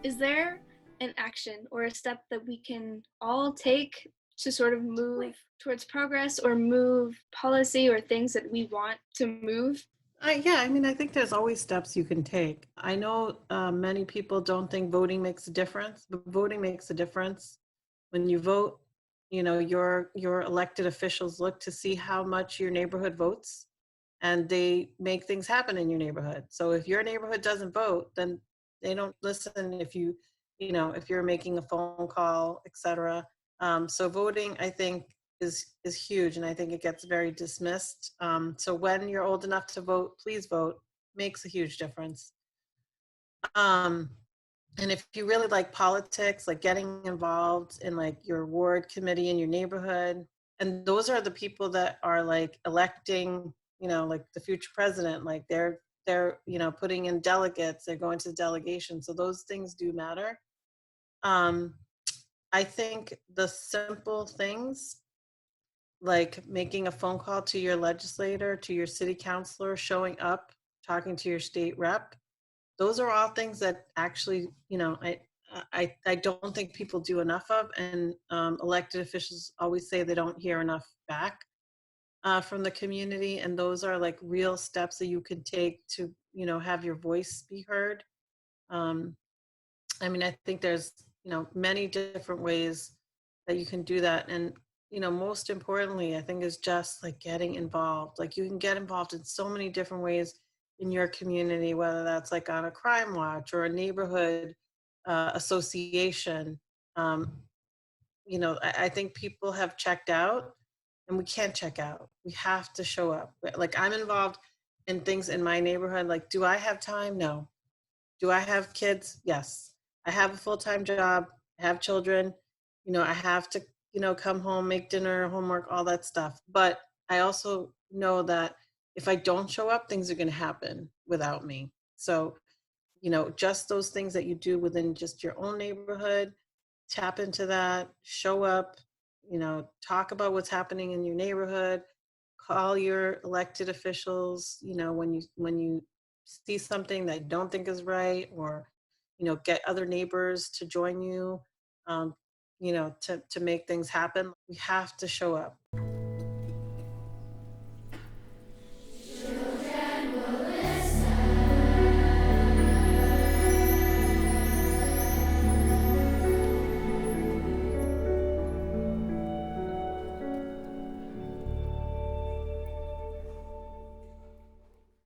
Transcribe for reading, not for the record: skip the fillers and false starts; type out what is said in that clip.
Is there an action or a step that we can all take to sort of move towards progress or move policy or things that we want to move? Yeah, I mean, I think there's always steps you can take. I know many people don't think voting makes a difference, but voting makes a difference. When you vote, your elected officials look to see how much your neighborhood votes, and they make things happen in your neighborhood. So if your neighborhood doesn't vote, then they don't listen if you're making a phone call, etc. So voting, I think, is huge, and I think it gets very dismissed. So when you're old enough to vote, please vote. Makes a huge difference. Um, and if you really like politics, like getting involved in like your ward committee in your neighborhood, and those are the people that are like electing, like the future president, like they're putting in delegates, they're going to the delegation. So those things do matter. Um, I think the simple things like making a phone call to your legislator, to your city councilor, showing up, talking to your state rep, those are all things that actually, I don't think people do enough of, and elected officials always say they don't hear enough back from the community, and those are like real steps that you can take to, have your voice be heard. Um, I mean, I think there's, many different ways that you can do that. And, most importantly, I think is just like getting involved. Like you can get involved in so many different ways in your community, whether that's like on a crime watch or a neighborhood association. Um, I think people have checked out, and we can't check out. We have to show up. Like I'm involved in things in my neighborhood. Like, do I have time? No. Do I have kids? Yes. I have a full-time job. I have children. I have to, come home, make dinner, homework, all that stuff. But I also know that if I don't show up, things are going to happen without me. So, just those things that you do within just your own neighborhood, tap into that, show up, talk about what's happening in your neighborhood, call your elected officials, when you see something that you don't think is right, or get other neighbors to join you, to make things happen. We have to show up.